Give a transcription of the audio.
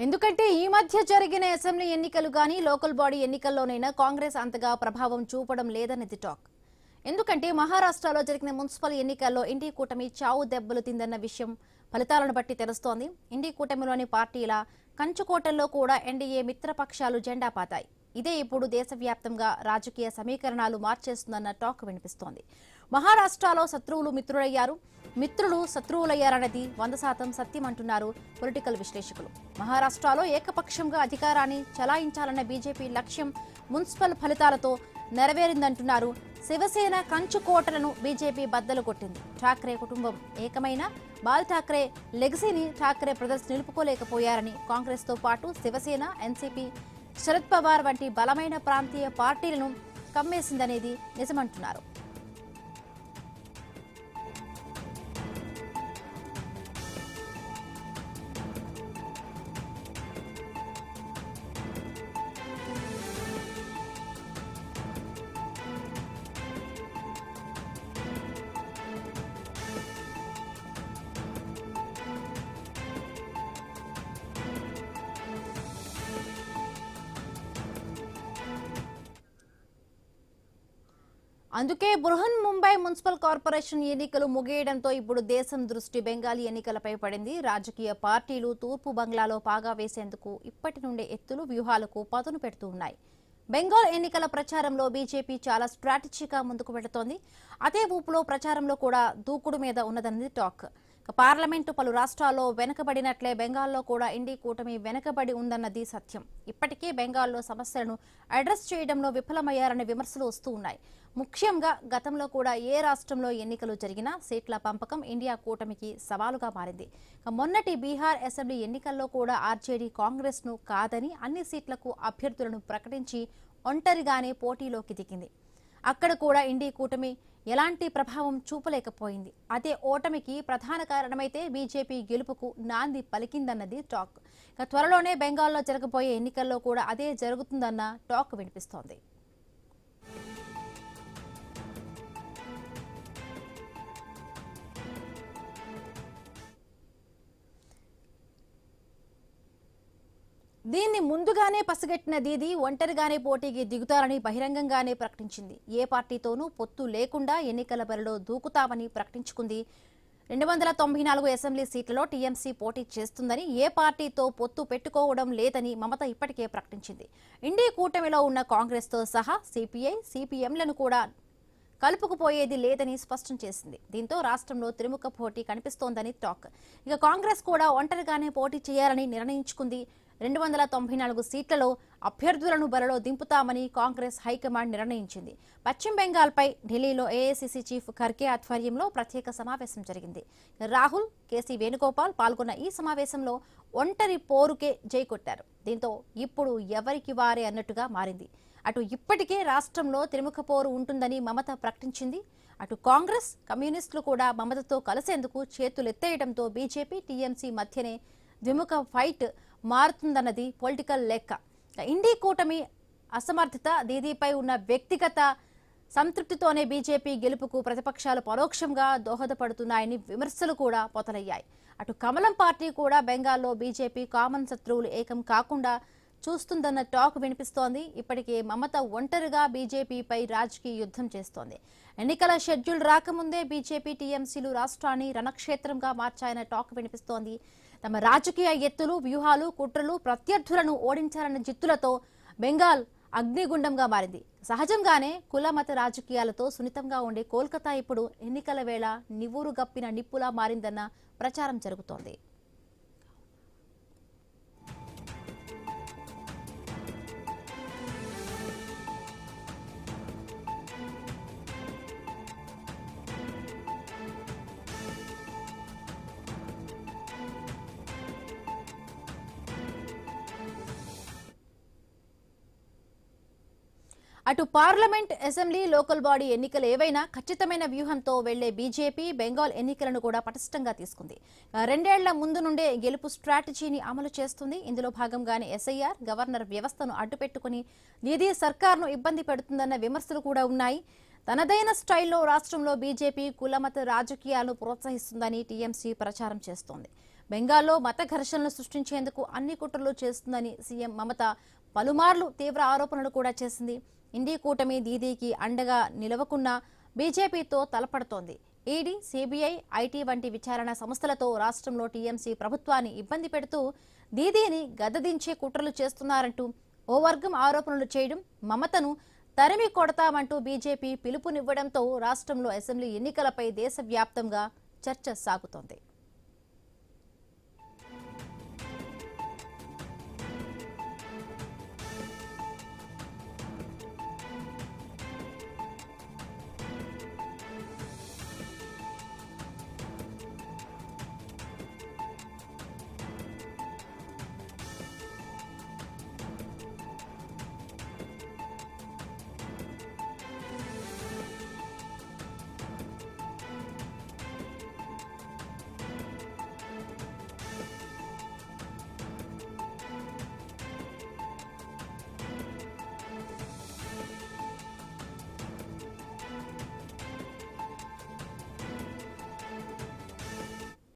ఎందుకంటే ఈ మధ్య జరిగిన అసెంబ్లీ ఎన్నికలు గానీ లోకల్ బాడీ ఎన్నికల్లోనైనా కాంగ్రెస్ అంతగా ప్రభావం చూపడం లేదన్నది టాక్. ఎందుకంటే మహారాష్ట్రలో జరిగిన మున్సిపల్ ఎన్నికల్లో ఇండి కూటమి చావు దెబ్బలు తిందన్న విషయం ఫలితాలను బట్టి తెలుస్తోంది. ఇండి కూటమిలోని పార్టీల కంచుకోటల్లో కూడా ఎన్డీఏ మిత్రపక్షాలు జెండా పాతాయి. ఇదే ఇప్పుడు దేశవ్యాప్తంగా రాజకీయ సమీకరణాలు మార్చేస్తుందన్న టాక్ వినిపిస్తోంది. మహారాష్ట్రలో శత్రువులు మిత్రులయ్యారు, మిత్రులు శత్రువులయ్యారన్నది 100% సత్యం అంటున్నారు పొలిటికల్ విశ్లేషకులు. మహారాష్ట్రలో ఏకపక్షంగా అధికారాన్ని చలాయించాలన్న బీజేపీ లక్ష్యం మున్సిపల్ ఫలితాలతో నెరవేరిందంటున్నారు. శివసేన కంచుకోటలను బీజేపీ బద్దలు కొట్టింది. ఠాక్రే కుటుంబం ఏకమైన బాల్ ఠాక్రే లెగసీని ఠాక్రే బ్రదర్స్ నిలుపుకోలేకపోయారని కాంగ్రెస్తో పాటు శివసేన, ఎన్సీపీ, శరద్ పవార్ వంటి బలమైన ప్రాంతీయ పార్టీలను కమ్మేసిందనేది నిజమంటున్నారు. అందుకే బృహన్ ముంబై మున్సిపల్ కార్పొరేషన్ ఎన్నికలు ముగియడంతో ఇప్పుడు దేశం దృష్టి బెంగాలీ ఎన్నికలపై పడింది. రాజకీయ పార్టీలు తూర్పు బంగ్లాలో పాగా వేసేందుకు ఇప్పటి నుండే ఎత్తులు, వ్యూహాలకు పదును పెడుతూ ఉన్నాయి. బెంగాల్ ఎన్నికల ప్రచారంలో బీజేపీ చాలా స్ట్రాటజీగా ముందుకు వెళుతోంది. అదే ఊపులో ప్రచారంలో కూడా దూకుడు మీద ఉన్నదన్నది టాక్. పార్లమెంటు పలు రాష్ట్రాల్లో వెనుకబడినట్లే బెంగాల్లో కూడా ఇండి కూటమి వెనుకబడి ఉందన్నది సత్యం. ఇప్పటికే బెంగాల్లో సమస్యలను అడ్రస్ చేయడంలో విఫలమయ్యారనే విమర్శలు వస్తూ ఉన్నాయి. ముఖ్యంగా గతంలో కూడా ఏ రాష్ట్రంలో ఎన్నికలు జరిగినా సీట్ల పంపకం ఇండియా కూటమికి సవాలుగా మారింది. మొన్నటి బీహార్ అసెంబ్లీ ఎన్నికల్లో కూడా ఆర్జేడీ కాంగ్రెస్ ను కాదని అన్ని సీట్లకు అభ్యర్థులను ప్రకటించి ఒంటరిగానే పోటీలోకి దిగింది. అక్కడ కూడా ఇండి కూటమి ఎలాంటి ప్రభావం చూపలేకపోయింది. అదే ఓటమికి ప్రధాన కారణమైతే బీజేపీ గెలుపుకు నాంది పలికిందన్నది టాక్. త్వరలోనే బెంగాల్లో జరగబోయే ఎన్నికల్లో కూడా అదే జరుగుతుందన్న టాక్ వినిపిస్తోంది. దీన్ని ముందుగానే పసిగట్టిన దీదీ ఒంటరిగానే పోటీకి దిగుతారని బహిరంగంగానే ప్రకటించింది. ఏ పార్టీతోనూ పొత్తు లేకుండా ఎన్నికల బరిలో దూకుతామని ప్రకటించుకుంది. 294 అసెంబ్లీ సీట్లలో టీఎంసీ పోటీ చేస్తుందని, ఏ పార్టీతో పొత్తు పెట్టుకోవడం లేదని మమత ఇప్పటికే ప్రకటించింది. ఇండి కూటమిలో ఉన్న కాంగ్రెస్తో సహా సిపిఐ, సిపిఎంలను కూడా కలుపుకుపోయేది లేదని స్పష్టం చేసింది. దీంతో రాష్ట్రంలో త్రిముఖ పోటీ కనిపిస్తోందని టాక్. ఇక కాంగ్రెస్ కూడా ఒంటరిగానే పోటీ చేయాలని నిర్ణయించుకుంది. 294 సీట్లలో అభ్యర్థులను బరిలో దింపుతామని కాంగ్రెస్ హైకమాండ్ నిర్ణయించింది. పశ్చిమ బెంగాల్పై ఢిల్లీలో ఏఐసీసీ చీఫ్ ఖర్గే ఆధ్వర్యంలో ప్రత్యేక సమావేశం జరిగింది. రాహుల్, కేసీ వేణుగోపాల్ పాల్గొన్న ఈ సమావేశంలో ఒంటరి పోరుకే జై కొట్టారు. దీంతో ఇప్పుడు ఎవరికి వారే అన్నట్టుగా మారింది. అటు ఇప్పటికే రాష్ట్రంలో త్రిముఖ పోరు ఉంటుందని మమత ప్రకటించింది. అటు కాంగ్రెస్, కమ్యూనిస్టులు కూడా మమతతో కలిసేందుకు చేతులెత్తేయడంతో బీజేపీ, టీఎంసీ మధ్యనే ద్విముఖ ఫైట్ మారుతుందన్నది పొలిటికల్ లెక్క. ఇండి కూటమి అసమర్థత, దీదీపై ఉన్న వ్యక్తిగత సంతృప్తితోనే బీజేపీ గెలుపుకు ప్రతిపక్షాలు పరోక్షంగా దోహదపడుతున్నాయని విమర్శలు కూడా మొదలయ్యాయి. అటు కమలం పార్టీ కూడా బెంగాల్లో బీజేపీ కామన్ శత్రువులు ఏకం కాకుండా చూస్తుందన్న టాక్ వినిపిస్తోంది. ఇప్పటికే మమత ఒంటరిగా బీజేపీపై రాజకీయ యుద్ధం చేస్తోంది. ఎన్నికల షెడ్యూల్ రాకముందే బీజేపీ, టీఎంసీలు రాష్ట్రాన్ని రణక్షేత్రంగా మార్చాయన్న టాక్ వినిపిస్తోంది. తమ రాజకీయ ఎత్తులు, వ్యూహాలు, కుట్రలు, ప్రత్యర్థులను ఓడించాలన్న జిత్తులతో బెంగాల్ అగ్నిగుండంగా మారింది. సహజంగానే కుల మత రాజకీయాలతో సున్నితంగా ఉండే కోల్కతా ఇప్పుడు ఎన్నికల వేళ నివురు గప్పిన నిప్పులా మారిందన్న ప్రచారం జరుగుతోంది. అటు పార్లమెంట్, అసెంబ్లీ, లోకల్ బాడీ ఎన్నికలు ఏవైనా ఖచ్చితమైన వ్యూహంతో వెళ్లే బీజేపీ బెంగాల్ ఎన్నికలను కూడా పటిష్టంగా తీసుకుంది. 2 ఏళ్ల ముందు నుండే గెలుపు స్ట్రాటజీని అమలు చేస్తుంది. ఇందులో భాగంగానే ఎస్ఐఆర్, గవర్నర్ వ్యవస్థను అడ్డుపెట్టుకుని నిధి సర్కార్ను ఇబ్బంది పెడుతుందన్న విమర్శలు కూడా ఉన్నాయి. తనదైన స్టైల్లో రాష్ట్రంలో బీజేపీ కులమత రాజకీయాలను ప్రోత్సహిస్తుందని టీఎంసీ ప్రచారం చేస్తోంది. బెంగాల్లో మత ఘర్షణలు సృష్టించేందుకు అన్ని కుట్రలు చేస్తుందని సీఎం మమత పలుమార్లు తీవ్ర ఆరోపణలు కూడా చేసింది. ఇండి కూటమి దీదీకి అండగా నిలవకున్నా బీజేపీతో తలపడుతోంది. ఈడీ, సీబీఐ, ఐటీ వంటి విచారణ సంస్థలతో రాష్ట్రంలో టీఎంసీ ప్రభుత్వాన్ని ఇబ్బంది పెడుతూ దీదీని గద్దదించే కుట్రలు చేస్తున్నారంటూ ఓ వర్గం ఆరోపణలు చేయడం, మమతను తరిమి కొడతామంటూ బీజేపీ పిలుపునివ్వడంతో రాష్ట్రంలో అసెంబ్లీ ఎన్నికలపై దేశవ్యాప్తంగా చర్చ సాగుతోంది.